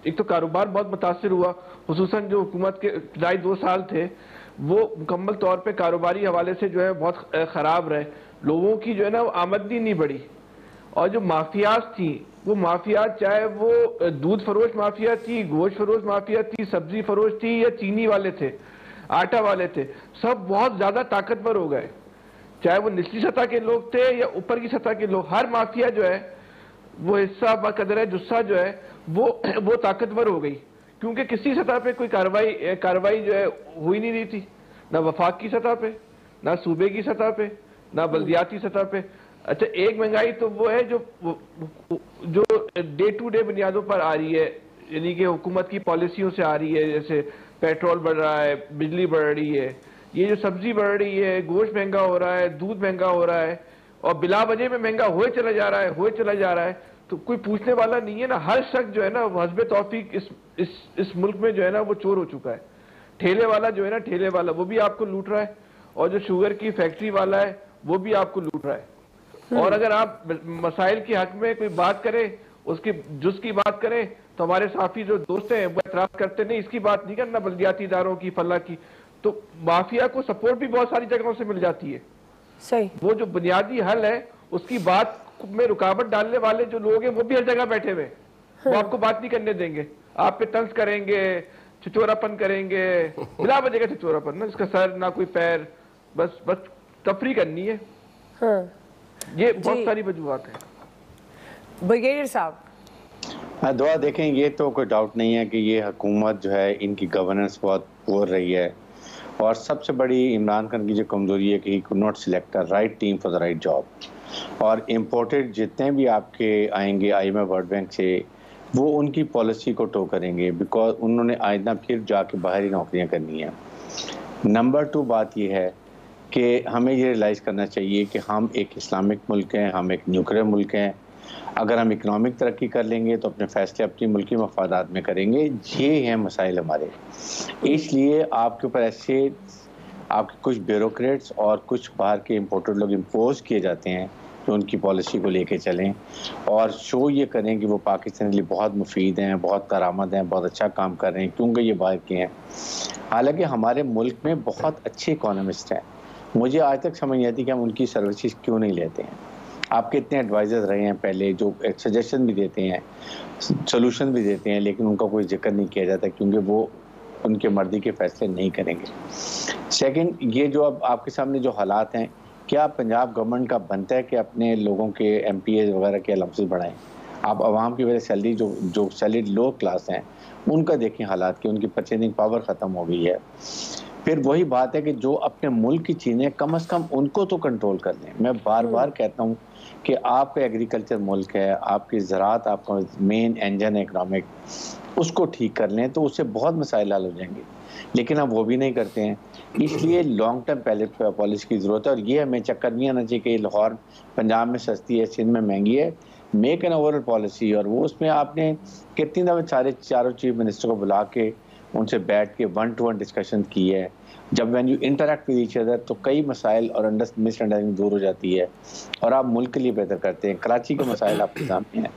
एक तो कारोबार बहुत मुतासिर हुआ, खुसूसन जो हुकूमत के इब्तदाई 2 साल थे वो मुकम्मल तौर पे कारोबारी हवाले से जो है बहुत ख़राब रहे। लोगों की जो है ना आमदनी नहीं बढ़ी, और जो माफियात थी वो माफियात, चाहे वो दूध फरोश माफिया थी, गोश्त फरोश माफिया थी, सब्जी फरोश थी या चीनी वाले थे, आटा वाले थे, सब बहुत ज्यादा ताकतवर हो गए, चाहे वो निचली सतह के लोग थे या ऊपर की सतह के लोग। हर माफिया जो है वो हिस्सा बकदर है जुस्सा जो है वो ताकतवर हो गई, क्योंकि किसी सतह पे कोई कार्रवाई जो है हुई नहीं रही थी, ना वफाक की सतह पे, ना सूबे की सतह पे, ना बल्दियाती सतह पे। अच्छा, एक महंगाई तो वो है जो डे टू डे बुनियादों पर आ रही है, यानी कि हुकूमत की पॉलिसियों से आ रही है, जैसे पेट्रोल बढ़ रहा है, बिजली बढ़ रही है, ये जो सब्जी बढ़ रही है, गोश्त महंगा हो रहा है, दूध महंगा हो रहा है, और बिला वजह में महंगा हुए चला जा रहा है, तो कोई पूछने वाला नहीं है ना। हर शख्स जो है ना हस्बे तौफीक इस मुल्क में जो है ना वो चोर हो चुका है। ठेले वाला जो है ना, ठेले वाला वो भी आपको लूट रहा है, और जो शुगर की फैक्ट्री वाला है वो भी आपको लूट रहा है। और अगर आप मसाइल के हक में कोई बात करें, उसकी जुज की बात करें, तो हमारे साथी जो दोस्त हैं वो एतराज करते नहीं, इसकी बात नहीं करना बल्दियाती इदारों की, फला की। तो माफिया को सपोर्ट भी बहुत सारी जगहों से मिल जाती है। सही, वो जो बुनियादी हल है उसकी बात में रुकावट डालने वाले जो लोग हैं वो भी हर जगह बैठे हुए, वो आपको बात नहीं करने देंगे, आप पे तंज करेंगे, छिचोरापन करेंगे, बिला वजह का छिचोरापन, ना इसका सर ना कोई पैर, बस तफरी करनी है। हाँ। ये बहुत सारी वजूहात है। ब्रिगेडियर साहब, दुआ देखें, ये तो कोई डाउट नहीं है कि ये हुकूमत जो है इनकी गवर्नेंस बहुत पुअर रही है, और सबसे बड़ी इमरान खान की जो कमजोरी है कि he could not select a right team for the right job. और इम्पोर्टेड जितने भी आपके आएंगे IMF वर्ल्ड बैंक से, वो उनकी पॉलिसी को टो करेंगे, बिकॉज उन्होंने आइंदा फिर जाके बाहरी नौकरियां करनी है। नंबर 2 बात यह है कि हमें ये रियलाइज़ करना चाहिए कि हम एक इस्लामिक मुल्क हैं, हम एक न्यूक्लियर मुल्क हैं। अगर हम इकनॉमिक तरक्की कर लेंगे तो अपने फैसले अपनी मुल्की मफादात में करेंगे। ये हैं मसाइल हमारे, इसलिए आपके ऊपर ऐसे आपके कुछ ब्यूरोक्रेट्स और कुछ बाहर के इम्पोर्टेड लोग इम्पोज किए जाते हैं कि उनकी पॉलिसी को लेके चलें और शो ये करें कि वो पाकिस्तान के लिए बहुत मुफीद हैं, बहुत करामत हैं, बहुत अच्छा काम कर रहे हैं क्योंकि ये बाहर के हैं। हालांकि हमारे मुल्क में बहुत अच्छे इकोनॉमिस्ट हैं, मुझे आज तक समझ नहीं आती कि हम उनकी सर्विसेज क्यों नहीं लेते हैं। आपके इतने एडवाइजर्स रहे हैं पहले जो सजेशन भी देते हैं, सोल्यूशन भी देते हैं, लेकिन उनका कोई जिक्र नहीं किया जाता क्योंकि वो उनके मर्जी के फैसले नहीं करेंगे। सेकंड, ये जो अब आपके सामने जो हालात हैं, क्या पंजाब गवर्नमेंट का बनता है कि अपने लोगों के MPA वगैरह के अलाउंसेस बढ़ाएं? आप आवाम की वजह सैलरी जो सैलरी लो क्लास हैं उनका देखें हालात कि उनकी परचेजिंग पावर ख़त्म हो गई है। फिर वही बात है कि जो अपने मुल्क की चीज़ें कम से कम उनको तो कंट्रोल कर लें। मैं बार बार कहता हूँ कि आपका एग्रीकल्चर मुल्क है, आपकी ज़राअत आपका मेन इंजन है इकनॉमिक, उसको ठीक कर लें तो उससे बहुत मसाइल हल हो जाएंगे, लेकिन हम वो भी नहीं करते हैं। इसलिए लॉन्ग टर्म पॉलिसी की ज़रूरत है और ये हमें चक्कर नहीं आना चाहिए कि लाहौर पंजाब में सस्ती है, सिंध में महंगी है। मेक एन ओवरऑल पॉलिसी, और वो उसमें आपने कितनी दफ़े चारों चीफ मिनिस्टर को बुला के उनसे बैठ के 1-to-1 डिस्कशन की है। जब when you interact with each other तो कई मसाइल और मिसअंडरस्टैंडिंग दूर हो जाती है और आप मुल्क के लिए बेहतर करते हैं। कराची के मसाइल आपके सामने हैं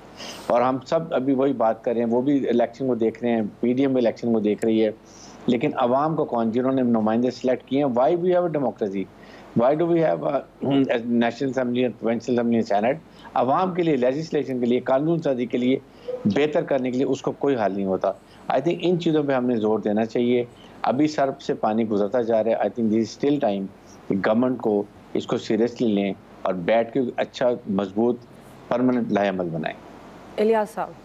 और हम सब अभी वही बात कर रहे हैं, वो भी इलेक्शन को देख रहे हैं, PDM भी इलेक्शन को देख रही है, लेकिन अवाम को कौन, जिन्होंने नुमाइंदे सेलेक्ट किए हैं, why we have a democracy, why do we have national assembly, provincial assembly, senate. अवाम के लिए, लेजिस्लेशन के लिए, कानून साजी के लिए, बेहतर करने के लिए उसको कोई हाल नहीं होता। आई थिंक इन चीज़ों पे हमने जोर देना चाहिए। अभी सर से पानी गुजरता जा रहा है। I think this still time कि गवर्नमेंट को इसको सीरियसली लें और बैठ के अच्छा मजबूत परमानेंट लाएअमल बनाएं। इलियास साहब,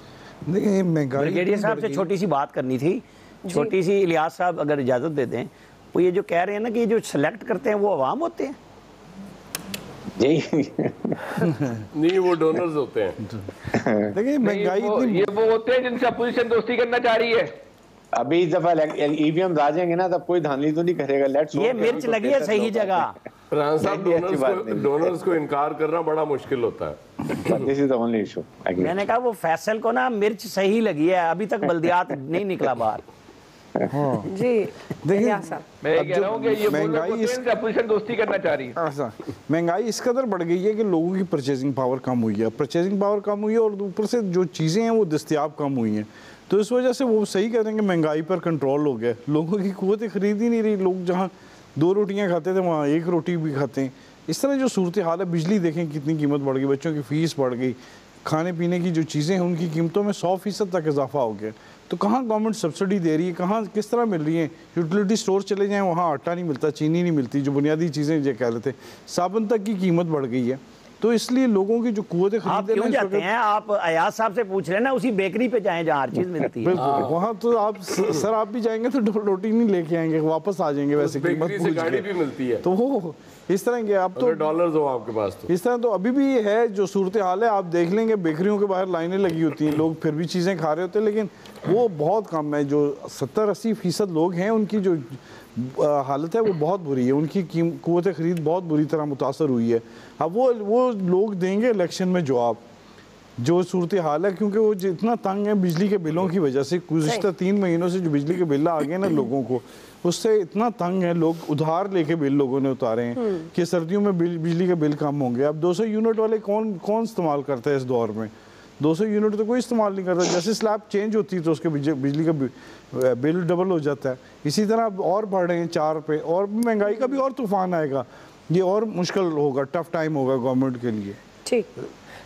देखिए ब्रिगेडियर साहब से छोटी सी बात करनी थी, छोटी सी। इलियास साहब अगर इजाज़त दे दें, वो ये जो कह रहे हैं ना कि ये जो सेलेक्ट करते हैं वो अवाम होते हैं जी नहीं, वो डोनर्स होते हैं। देखिए महंगाई ये वो होते हैं जिनसे अपोजिशन दोस्ती करना चाह रही है। अभी इस दफा EVM आ जाएंगे ना, तब कोई धांधली तो नहीं करेगा। लेट्स ये मिर्च लगी है सही जगह। फरहान साहब, डोनर्स को इनकार करना बड़ा मुश्किल होता है। This is the only issue. मैंने कहा वो फैसल को ना मिर्च सही लगी है, अभी तक बल्दियात नहीं निकला बाहर। जी देखिए साहब, मैं कह रहा हूं कि ये महंगाई से अपोजिशन दोस्ती करना चाह रही है। ऐसा महंगाई इस कदर बढ़ गई है कि लोगों की परचेजिंग पावर कम हुई है, और ऊपर से जो चीज़ें हैं वो दस्तयाब कम हुई हैं, तो इस वजह से वो सही कह रहे हैं कि महंगाई पर कंट्रोल हो गया। लोगों की क़ुव्वत खरीद ही नहीं रही, लोग जहाँ 2 रोटियाँ खाते थे वहाँ 1 रोटी भी खाते हैं। इस तरह जो सूरत हाल है, बिजली देखें कितनी कीमत बढ़ गई, बच्चों की फ़ीस बढ़ गई, खाने पीने की जो चीज़ें हैं उनकी कीमतों में 100% तक इजाफा हो गया। तो कहाँ गवर्नमेंट सब्सिडी दे रही है, कहाँ किस तरह मिल रही है। यूटिलिटी स्टोर चले जाएं, वहाँ आटा नहीं मिलता, चीनी नहीं मिलती, जो बुनियादी चीज़ें जो कह लेते, साबुन तक की कीमत बढ़ गई है। तो इसलिए लोगों की जो कुव्वत आप क्यों जाते हैं? आप अयाज साहब से पूछ रहे हैं ना, उसी बेकरी पे जाएं जहाँ हर चीज़ मिलती है। बिल्कुल, वहाँ तो आप सर आप भी जाएंगे तो रोटी नहीं लेके आएंगे, वापस आ जाएंगे वैसे कीमत से गाड़ी भी मिलती है, तो वो इस तरह के अब तो डॉलर्स हो आपके पास तो इस तरह तो अभी भी है जो सूरत हाल है। आप देख लेंगे बेकरियों के बाहर लाइनें लगी होती हैं, लोग फिर भी चीज़ें खा रहे होते हैं, लेकिन वो बहुत कम है। जो 70-80% लोग हैं उनकी जो हालत है वो बहुत बुरी है, उनकी कुव्वत ख़रीद बहुत बुरी तरह मुतासर हुई है। अब वो लोग देंगे इलेक्शन में जवाब, जो सूरत हाल है, क्योंकि वो जितना तंग है बिजली के बिलों की वजह से। गुज़िश्ता 3 महीनों से जो बिजली के बिल आ गए ना लोगों को, उससे इतना तंग है, लोग उधार लेके बिल लोगों ने उतारे हैं कि सर्दियों में बिजली के बिल कम होंगे। अब 200 यूनिट वाले कौन इस्तेमाल करता है इस दौर में? 200 यूनिट तो कोई इस्तेमाल नहीं करता। जैसे स्लैब चेंज होती है तो उसके बिजली का बिल डबल हो जाता है। इसी तरह अब और बढ़ रहे हैं 4 पे, और महंगाई का भी और तूफान आएगा, ये और मुश्किल होगा, टफ टाइम होगा गवर्नमेंट के लिए। ठीक,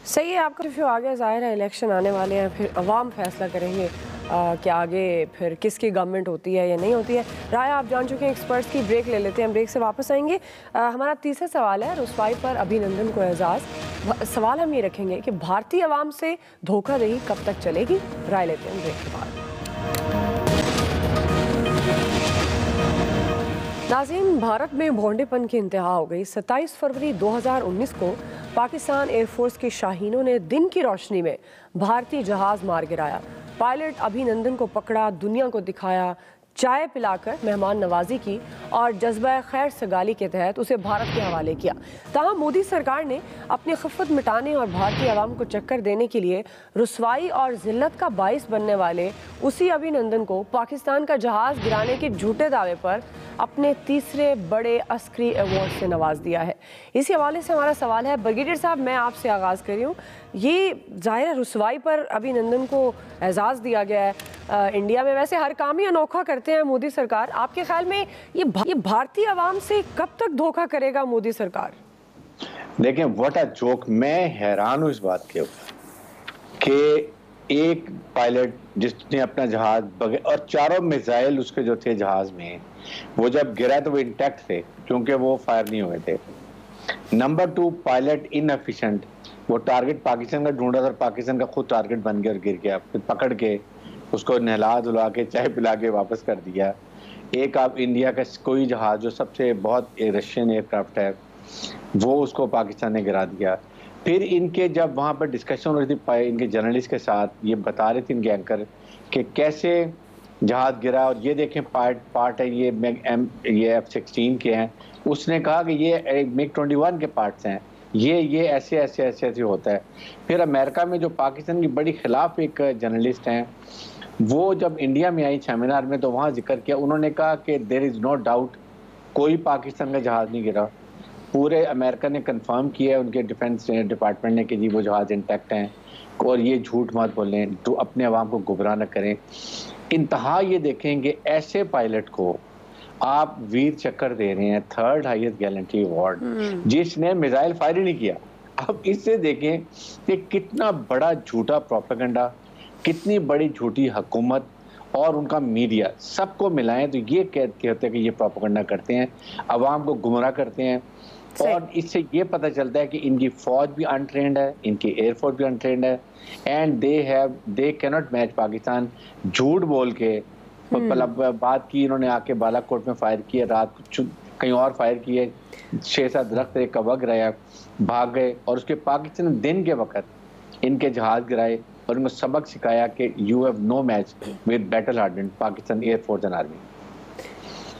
सही है। आपका रिव्यू आ गया, जाहिर है इलेक्शन आने वाले हैं, फिर अवाम फैसला करेंगे कि आगे फिर किसकी गवर्नमेंट होती है या नहीं होती है। राय आप जान चुके हैं एक्सपर्ट्स की। ब्रेक ले लेते हैं, ब्रेक से वापस आएंगे। हमारा तीसरा सवाल है रुसवाई पर अभिनंदन को एजाज़। सवाल हम ये रखेंगे कि भारतीय अवाम से धोखाधड़ी कब तक चलेगी। राय लेते हैं ब्रेक के बाद। नाज़रीन, भारत में भोंडेपन की इंतहा हो गई। 27 फरवरी 2019 को पाकिस्तान एयरफोर्स के शाहीनों ने दिन की रोशनी में भारतीय जहाज़ मार गिराया। पायलट अभिनंदन को पकड़ा, दुनिया को दिखाया, चाय पिलाकर मेहमान नवाजी की और जज्बा खैर सगाली के तहत उसे भारत के हवाले किया। ताहम मोदी सरकार ने अपनी खिफ़त मिटाने और भारतीय अवाम को चक्कर देने के लिए रुसवाई और जिल्लत का बाइस बनने वाले उसी अभिनंदन को पाकिस्तान का जहाज़ गिराने के झूठे दावे पर अपने तीसरे बड़े अस्करी अवार्ड से नवाज दिया है। इसी हवाले से हमारा सवाल है, ब्रिगेडियर साहब मैं आपसे आगाज़ कर रही हूँ। ये ज़ाहिर रुसवाई पर अभिनंदन को एजाज़ दिया गया है। इंडिया में वैसे हर काम ही अनोखा करते हैं मोदी सरकार। आपके ख्याल में ये भारतीय अवाम से कब तक धोखा करेगा मोदी सरकार? देखें, व्हाट अ जोक। मैं हैरान हूँ इस बात के कि एक पायलट जिसने अपना जहाज बगैर, और 4 मिसाइल उसके जो थे जहाज में, वो जब गिरा तो वो इंटैक्ट थे क्योंकि वो फायर नहीं हुए थे। Number 2, pilot inefficient. वो टारगेट पाकिस्तान का ढूंढा था, पाकिस्तान का खुद टारगेट बन गया और गिर गया। फिर पकड़ के उसको नहला धुला के चाय पिला के वापस कर दिया। एक आप इंडिया का कोई जहाज जो सबसे बहुत रशियन एयरक्राफ्ट है, वो उसको पाकिस्तान ने गिरा दिया। फिर इनके जब वहाँ पर डिस्कशन हो रही थी इनके जर्नलिस्ट के साथ, ये बता रहे थे इनके एंकर कि कैसे जहाज गिरा, और ये देखें पार्ट है, ये F-16 के हैं। उसने कहा कि ये MiG-21 के पार्ट्स हैं, ये ऐसे होता है। फिर अमेरिका में जो पाकिस्तान की बड़ी खिलाफ एक जर्नलिस्ट हैं, वो जब इंडिया में आई सेमिनार में, तो वहाँ जिक्र किया, उन्होंने कहा कि देयर इज़ नो डाउट कोई पाकिस्तान का जहाज़ नहीं गिरा। पूरे अमेरिका ने कंफर्म किया है, उनके डिफेंस डिपार्टमेंट ने, कि जी वो जहाज़ इंटैक्ट हैं और ये झूठ मत बोलें, तो अपने अवाम को गुमराह न करें। इंतहा ये देखेंगे, ऐसे पायलट को आप वीर चक्कर दे रहे हैं, 3rd हाईएस्ट गैलेंट्री अवार्ड, जिसने मिसाइल फायर ही नहीं किया। अब इससे देखें कि कितना बड़ा झूठा प्रोपेगेंडा, कितनी बड़ी झूठी हुकूमत और उनका मीडिया, सबको मिलाएं तो ये कहते हैं कि ये प्रोपेगेंडा करते हैं, अवाम को गुमराह करते हैं। और इससे ये पता चलता है कि इनकी फौज भी अनट्रेंड है, इनकी एयरफोर्स भी अनट्रेंड है, and they can not match Pakistan. झूठ बोल के मतलब बात की, इन्होंने आके बालाकोट में फायर किया, रात को कहीं और फायर किए, 6-7 दरख्त एक का वग रहा, भाग गए, और उसके पाकिस्तान दिन के वक्त इनके जहाज गिराए और उनको सबक सिखाया कि you have no match with battle hardened Pakistan air force and army.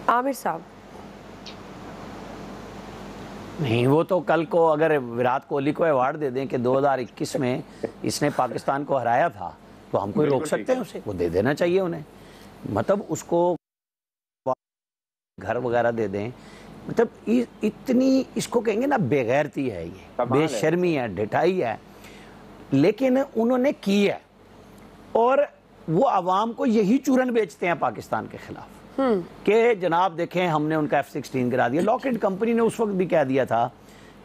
Aamir साहब, नहीं, वो तो कल को अगर विराट कोहली को अवार्ड दे दें कि 2021 में इसने पाकिस्तान को हराया था, तो हम कोई रोक सकते हैं उसे? वो दे देना चाहिए उन्हें। मतलब उसको घर वगैरह दे दें। मतलब इतनी, इसको कहेंगे ना, बेगैरती है, ये बेशर्मी है, ढिठाई है, लेकिन उन्होंने की है। और वो आवाम को यही चूरन बेचते हैं पाकिस्तान के खिलाफ कि जनाब देखें हमने उनका F-16 गिरा दिया। लॉकहीड कंपनी ने उस वक्त भी कह दिया था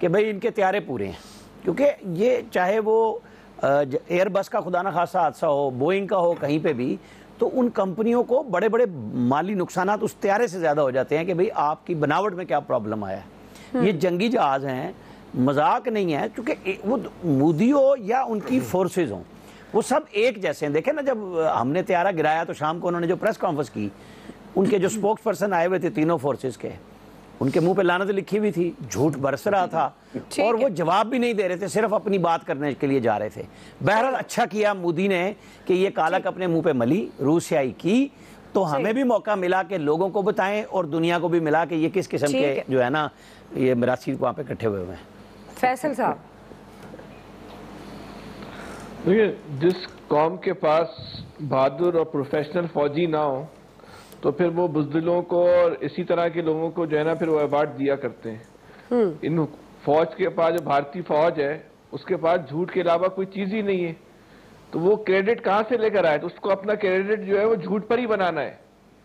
कि भाई इनके तैयारे पूरे हैं, क्योंकि ये चाहे वो एयरबस का खुदा न खासा हादसा हो, बोइंग का हो, कहीं पे भी, तो उन कंपनियों को बड़े बड़े माली नुकसानात उस त्यारे से ज़्यादा हो जाते हैं कि भाई आपकी बनावट में क्या प्रॉब्लम आया है। ये जंगी जहाज़ हैं, मजाक नहीं है, क्योंकि वो मोदी हो या उनकी फोर्सेज हों, वो सब एक जैसे हैं। देखें ना, जब हमने त्यारा गिराया तो शाम को उन्होंने जो प्रेस कॉन्फ्रेंस की, उनके जो स्पोक्स पर्सन आए हुए थे तीनों फोर्सेज के, उनके मुंह पे लानत लिखी हुई थी, झूठ बरस रहा था और वो जवाब भी नहीं दे रहे थे, सिर्फ अपनी बात करने के लिए जा रहे थे। बहरहाल अच्छा किया मोदी ने कि ये कालक अपने मुंह पे मली, रूसियाई की, तो हमें भी मौका मिला कि लोगों को बताएं और दुनिया को भी मिला कि ये किस किस्म के जो है ना ये मिरासी वहाँ पे इकट्ठे हुए हैं। फैसल साहब, देखिए, जिस कौम के पास बहादुर और प्रोफेशनल फौजी ना हो तो फिर वो बुज़दिलों को और इसी तरह के लोगों को जो है ना फिर वो अवार्ड दिया करते हैं। इन फौज के पास, जो भारतीय फौज है, उसके पास झूठ के अलावा कोई चीज ही नहीं है, तो वो क्रेडिट कहाँ से लेकर आए? तो उसको अपना क्रेडिट जो है वो झूठ पर ही बनाना है।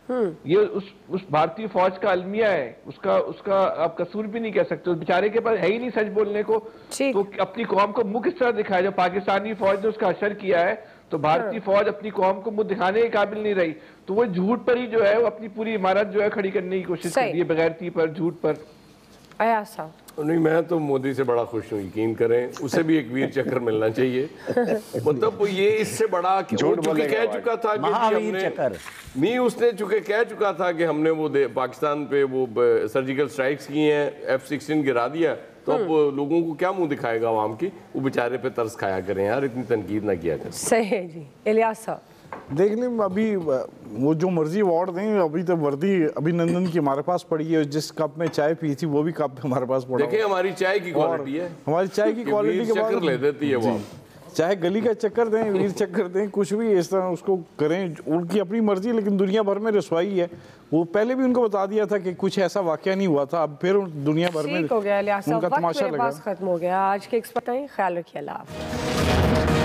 ये उस भारतीय फौज का अलमिया है, उसका आप कसूर भी नहीं कह सकते। उस बेचारे के पास है ही नहीं सच बोलने को, तो अपनी कौम को मुंह किस तरह दिखाया? जो पाकिस्तानी फौज ने उसका असर किया है, तो भारतीय फौज अपनी कौम को मुंह दिखाने के काबिल नहीं रही, तो वो झूठ पर ही जो है वो अपनी पूरी इमारत जो है खड़ी करने की कोशिश कर रही है, बगैरती पर, झूठ पर। अयाज साहब, नहीं, मैं तो मोदी से बड़ा खुश हूँ, यकीन करें, उसे भी एक वीर चक्र मिलना चाहिए। मतलब ये इससे बड़ा कि वो चूंकि कह चुका था कि महावीर चक्र नहीं, उसने चूंकि कह चुका था कि हमने वो पाकिस्तान पे वो सर्जिकल स्ट्राइक्स की हैं, F-16 गिरा दिया, तो अब लोगों को क्या मुंह दिखाएगा आवाम की? वो बेचारे पे तरस खाया करें यार, इतनी तनकीद ना किया करें। सही है जी। इलियास साहब, देख लें, अभी वो जो मर्जी अवार्ड दें, अभी तो वर्दी अभिनंदन की हमारे पास पड़ी है, जिस कप में चाय पी थी वो भी कप हमारे पास पड़ा। देखिए हमारी चाय की क्वालिटी है, हमारी चाय की क्वालिटी के बाद ले देती है वो। चाहे गली का चक्कर दें, वीर चक्कर दें, कुछ भी इस तरह उसको करें, उनकी अपनी मर्जी, लेकिन दुनिया भर में रसवाई है। वो पहले भी उनको बता दिया था कि कुछ ऐसा वाकया नहीं हुआ था, अब फिर दुनिया भर में ठीक हो गया इलियास साहब, उनका वक्त तमाशा मेरे लगा। पास खत्म हो गया। आज के एक्सपर्ट हैं, ख्याल रखिए, अल्लाह हाफ़िज़।